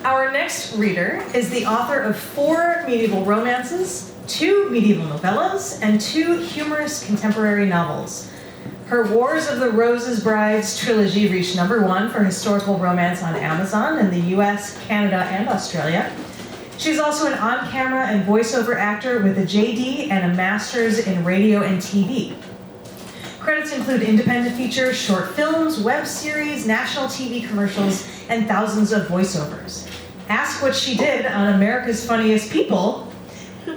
Our next reader is the author of 4 medieval romances, 2 medieval novellas, and 2 humorous contemporary novels. Her Wars of the Roses Brides trilogy reached #1 for historical romance on Amazon in the US, Canada, and Australia. She's also an on-camera and voiceover actor with a JD and a master's in radio and TV. Credits include independent features, short films, web series, national TV commercials, and thousands of voiceovers. Ask what she did on America's Funniest People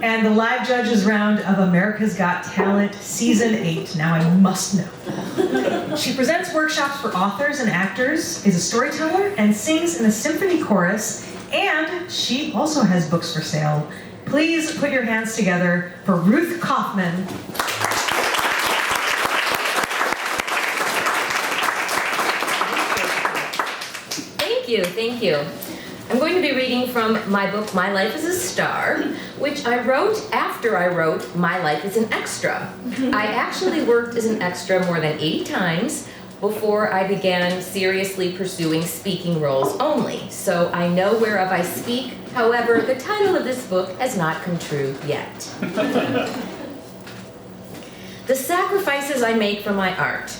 and the live judges round of America's Got Talent Season 8. Now I must know. She presents workshops for authors and actors, is a storyteller, and sings in a symphony chorus, and she also has books for sale. Please put your hands together for Ruth Kaufman. Thank you. I'm going to be reading from my book, My Life as a Star, which I wrote after I wrote My Life as an Extra. I actually worked as an extra more than 80 times before I began seriously pursuing speaking roles only, so I know whereof I speak. However, the title of this book has not come true yet. The sacrifices I make for my art.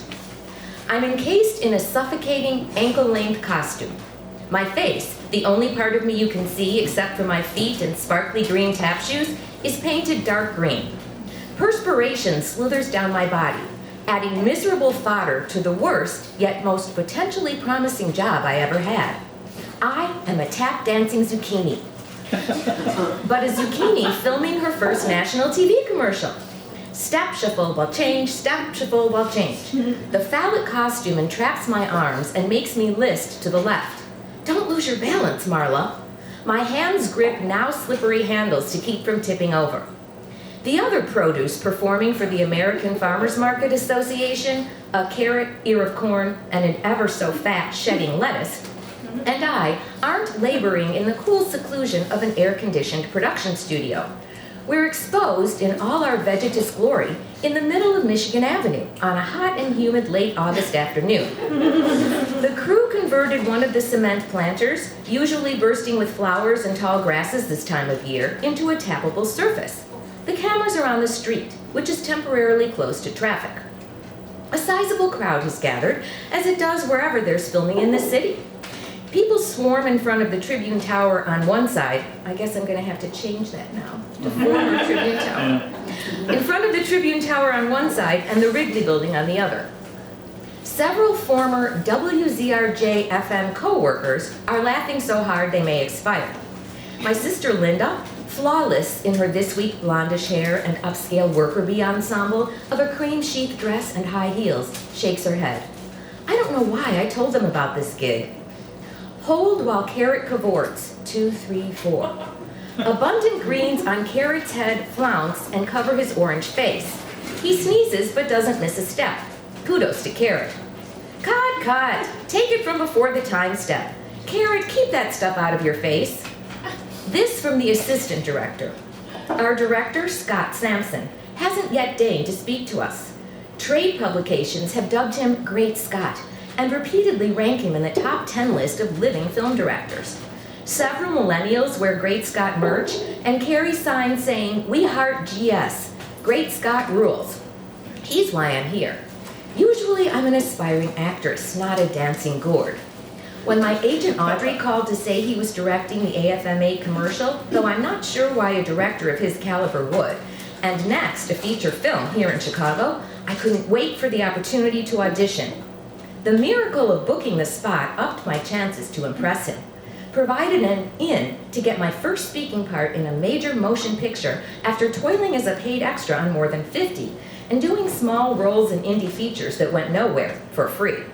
I'm encased in a suffocating ankle-length costume. My face, the only part of me you can see except for my feet and sparkly green tap shoes, is painted dark green. Perspiration slithers down my body, adding miserable fodder to the worst, yet most potentially promising job I ever had. I am a tap-dancing zucchini. But a zucchini filming her first national TV commercial. Step, shuffle, while change, step, shuffle, while change. The phallic costume entraps my arms and makes me list to the left. Don't lose your balance, Marla. My hands grip now slippery handles to keep from tipping over. The other produce performing for the American Farmers Market Association, a carrot, ear of corn, and an ever so fat shedding lettuce, and I aren't laboring in the cool seclusion of an air-conditioned production studio. We're exposed in all our vegetous glory in the middle of Michigan Avenue on a hot and humid late August afternoon. The crew converted one of the cement planters, usually bursting with flowers and tall grasses this time of year, into a tappable surface. The cameras are on the street, which is temporarily closed to traffic. A sizable crowd has gathered, as it does wherever there's filming in the city. People swarm in front of the Tribune Tower on one side. I guess I'm going to have to change that now to former Tribune Tower. In front of the Tribune Tower on one side and the Wrigley Building on the other. Several former WZRJ-FM co-workers are laughing so hard they may expire. My sister Linda, flawless in her this week blondish hair and upscale worker bee ensemble of a cream sheath dress and high heels, shakes her head. I don't know why I told them about this gig. Hold while Carrot cavorts, 2, 3, 4. Abundant greens on Carrot's head flounce and cover his orange face. He sneezes but doesn't miss a step. Kudos to Carrot. Cut! Take it from before the time step. Carrot, keep that stuff out of your face. This from the assistant director. Our director, Scott Sampson, hasn't yet deigned to speak to us. Trade publications have dubbed him Great Scott and repeatedly rank him in the top 10 list of living film directors. Several millennials wear Great Scott merch and carry signs saying, "We heart GS, Great Scott rules." He's why I'm here. Usually I'm an aspiring actress, not a dancing gourd. When my agent Audrey called to say he was directing the AFMA commercial, though I'm not sure why a director of his caliber would, and next a feature film here in Chicago, I couldn't wait for the opportunity to audition. The miracle of booking the spot upped my chances to impress him, provided an in to get my first speaking part in a major motion picture after toiling as a paid extra on more than 50 and doing small roles in indie features that went nowhere for free.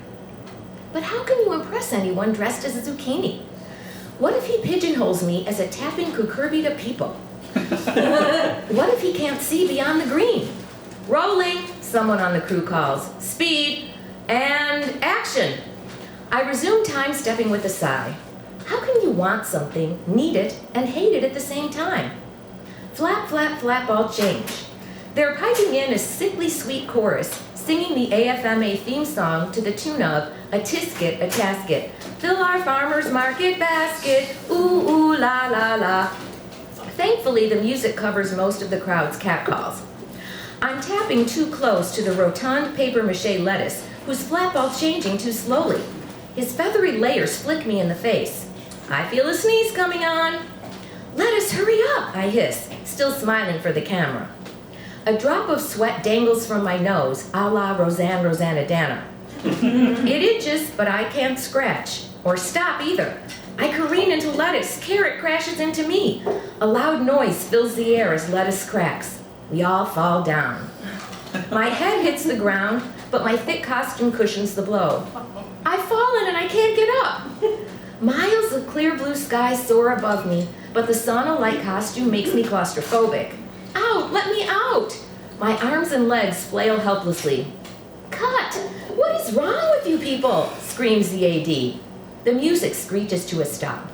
But how can you impress anyone dressed as a zucchini? What if he pigeonholes me as a tapping cucurbita people? What if he can't see beyond the green? Rolling, someone on the crew calls. Speed, and action. I resume time stepping with a sigh. How can you want something, need it, and hate it at the same time? Flap, flap, flap, all change. They're piping in a sickly sweet chorus, singing the AFMA theme song to the tune of A Tisket, a Tasket, fill our farmer's market basket, ooh, ooh, la, la, la. Thankfully, the music covers most of the crowd's catcalls. I'm tapping too close to the rotund papier-mâché lettuce, whose flatball's changing too slowly. His feathery layers flick me in the face. I feel a sneeze coming on. Lettuce, hurry up, I hiss, still smiling for the camera. A drop of sweat dangles from my nose, a la Rosanna Dana. It itches, but I can't scratch, or stop either. I careen into lettuce, carrot crashes into me. A loud noise fills the air as lettuce cracks. We all fall down. My head hits the ground, but my thick costume cushions the blow. I've fallen and I can't get up. Miles of clear blue sky soar above me, but the sauna-like costume makes me claustrophobic. Out! Let me out! My arms and legs flail helplessly. Cut! What is wrong with you people? Screams the AD. The music screeches to a stop.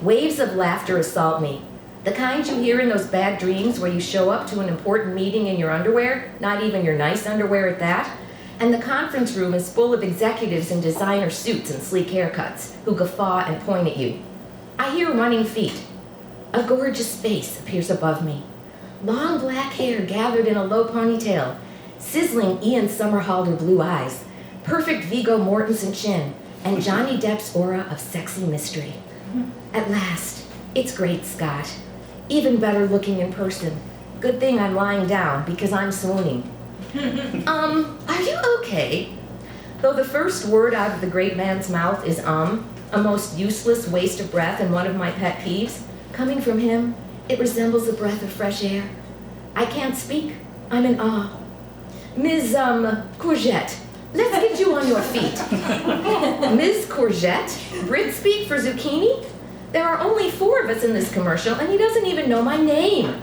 Waves of laughter assault me. The kind you hear in those bad dreams where you show up to an important meeting in your underwear, not even your nice underwear at that, and the conference room is full of executives in designer suits and sleek haircuts who guffaw and point at you. I hear running feet. A gorgeous face appears above me. Long black hair gathered in a low ponytail, sizzling Ian Somerhalder blue eyes, perfect Viggo Mortensen chin, and Johnny Depp's aura of sexy mystery. At last, it's great Scott. Even better looking in person. Good thing I'm lying down because I'm swooning. Are you okay? Though the first word out of the great man's mouth is a most useless waste of breath and one of my pet peeves, coming from him, it resembles a breath of fresh air. I can't speak. I'm in awe. Ms. Courgette, let's get you on your feet. Ms. Courgette? Brit speak for zucchini? There are only 4 of us in this commercial, and he doesn't even know my name.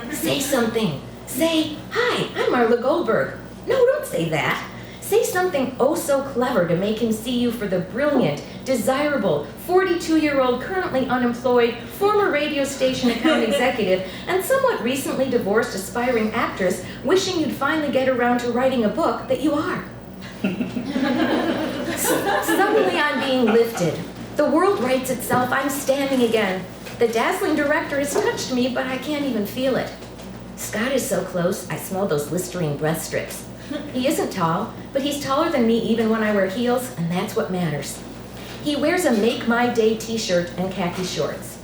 Say something. Say, hi, I'm Marla Goldberg. No, don't say that. Say something oh so clever to make him see you for the brilliant, desirable, 42-year-old, currently unemployed, former radio station account executive, and somewhat recently divorced aspiring actress wishing you'd finally get around to writing a book that you are. Suddenly I'm being lifted. The world rights itself. I'm standing again. The dazzling director has touched me, but I can't even feel it. Scott is so close, I smell those Listerine breath strips. He isn't tall, but he's taller than me even when I wear heels, and that's what matters. He wears a Make My Day t-shirt and khaki shorts.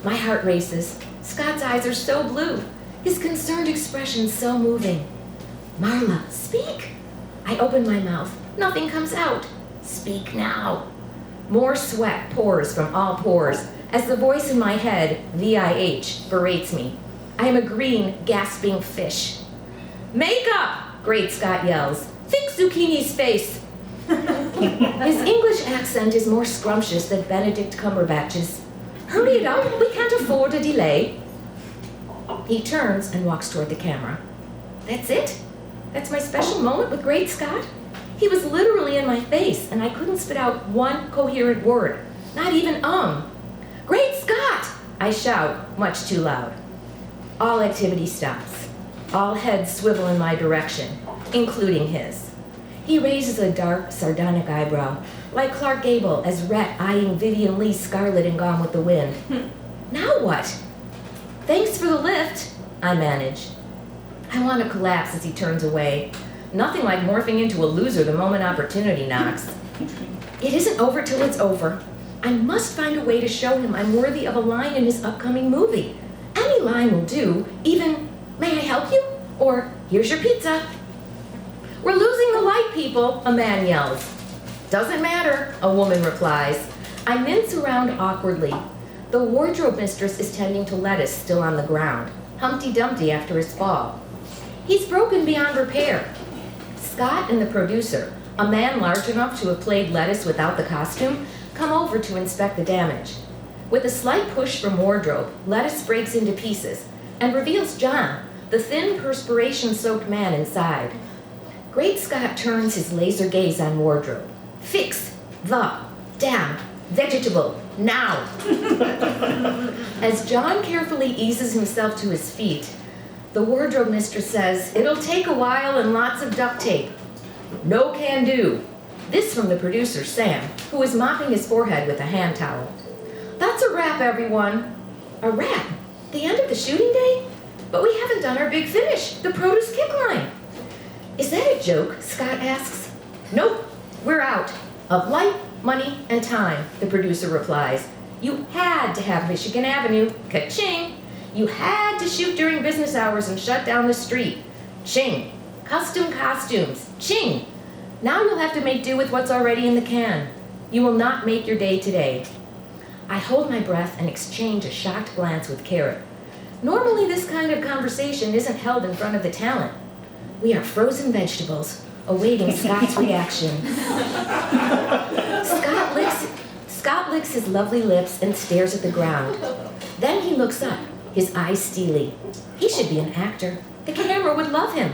My heart races. Scott's eyes are so blue. His concerned expression so moving. Marla, speak. I open my mouth. Nothing comes out. Speak now. More sweat pours from all pores as the voice in my head, VIH, berates me. I am a green, gasping fish. Makeup! Great Scott yells. Fix Zucchini's face. His English accent is more scrumptious than Benedict Cumberbatch's. Hurry it up, we can't afford a delay. He turns and walks toward the camera. That's it? That's my special moment with Great Scott? He was literally in my face, and I couldn't spit out one coherent word. Not even Great Scott! I shout, much too loud. All activity stops. All heads swivel in my direction, including his. He raises a dark, sardonic eyebrow, like Clark Gable as Rhett eyeing Vivian Lee's Scarlet in Gone with the Wind. Now what? Thanks for the lift, I manage. I want to collapse as he turns away. Nothing like morphing into a loser the moment opportunity knocks. It isn't over till it's over. I must find a way to show him I'm worthy of a line in his upcoming movie. Any line will do, even, may I help you? Or, here's your pizza. We're losing the light, people, a man yells. Doesn't matter, a woman replies. I mince around awkwardly. The wardrobe mistress is tending to lettuce still on the ground, Humpty Dumpty after his fall. He's broken beyond repair. Scott and the producer, a man large enough to have played lettuce without the costume, come over to inspect the damage. With a slight push from wardrobe, lettuce breaks into pieces and reveals John, the thin, perspiration-soaked man inside. Great Scott turns his laser gaze on wardrobe. Fix the damn vegetable now. As John carefully eases himself to his feet, the wardrobe mistress says, it'll take a while and lots of duct tape. No can do. This from the producer, Sam, who is mopping his forehead with a hand towel. That's a wrap, everyone. A wrap? The end of the shooting day? But we haven't done our big finish, the produce kick line. Is that a joke? Scott asks. Nope, we're out. Of light, money, and time, the producer replies. You had to have Michigan Avenue. Ka-ching. You had to shoot during business hours and shut down the street. Ching. Custom costumes. Ching. Now you'll have to make do with what's already in the can. You will not make your day today. I hold my breath and exchange a shocked glance with Carrot. Normally this kind of conversation isn't held in front of the talent. We are frozen vegetables, awaiting Scott's reaction. Scott licks his lovely lips and stares at the ground. Then he looks up, his eyes steely. He should be an actor. The camera would love him.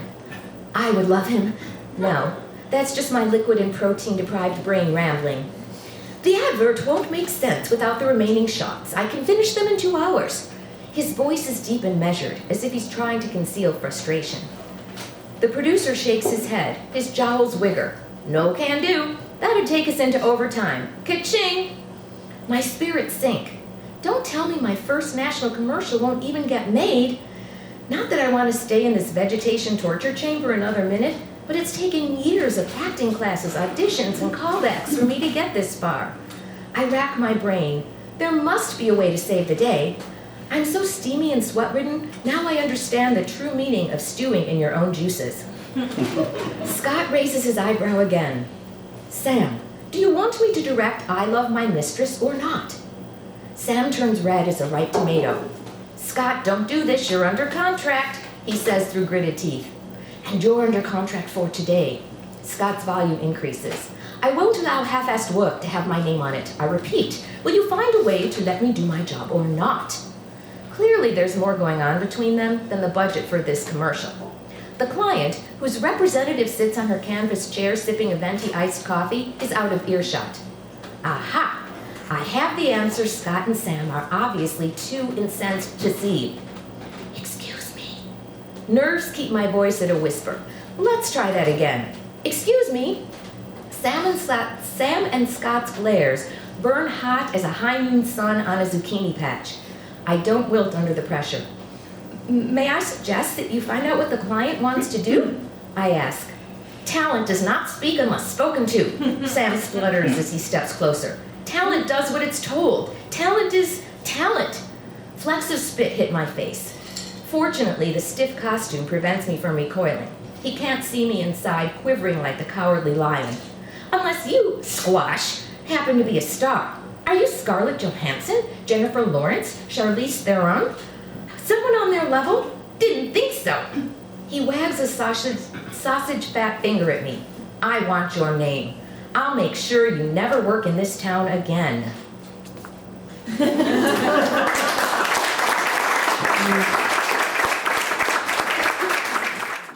I would love him. No, that's just my liquid and protein-deprived brain rambling. The advert won't make sense without the remaining shots. I can finish them in 2 hours. His voice is deep and measured, as if he's trying to conceal frustration. The producer shakes his head, his jowls wigger. No can do. That'd take us into overtime. Ka-ching! My spirits sink. Don't tell me my first national commercial won't even get made. Not that I want to stay in this vegetation torture chamber another minute, but it's taken years of acting classes, auditions, and callbacks for me to get this far. I rack my brain. There must be a way to save the day. I'm so steamy and sweat-ridden, now I understand the true meaning of stewing in your own juices. Scott raises his eyebrow again. Sam, do you want me to direct I Love My Mistress or not? Sam turns red as a ripe tomato. Scott, don't do this, you're under contract, he says through gritted teeth. And you're under contract for today. Scott's volume increases. I won't allow half-assed work to have my name on it. I repeat, will you find a way to let me do my job or not? Clearly there's more going on between them than the budget for this commercial. The client, whose representative sits on her canvas chair sipping a venti iced coffee, is out of earshot. Aha! I have the answer Scott and Sam are obviously too incensed to see. Excuse me. Nerves keep my voice at a whisper. Let's try that again. Excuse me. Sam and Scott's glares burn hot as a high noon sun on a zucchini patch. I don't wilt under the pressure. May I suggest that you find out what the client wants to do? I ask. Talent does not speak unless spoken to, Sam splutters as he steps closer. Talent does what it's told. Talent is talent. Flecks of spit hit my face. Fortunately, the stiff costume prevents me from recoiling. He can't see me inside, quivering like the cowardly lion. Unless you, squash, happen to be a star. Are you Scarlett Johansson, Jennifer Lawrence, Charlize Theron? Someone on their level? Didn't think so. He wags a sausage fat finger at me. I want your name. I'll make sure you never work in this town again.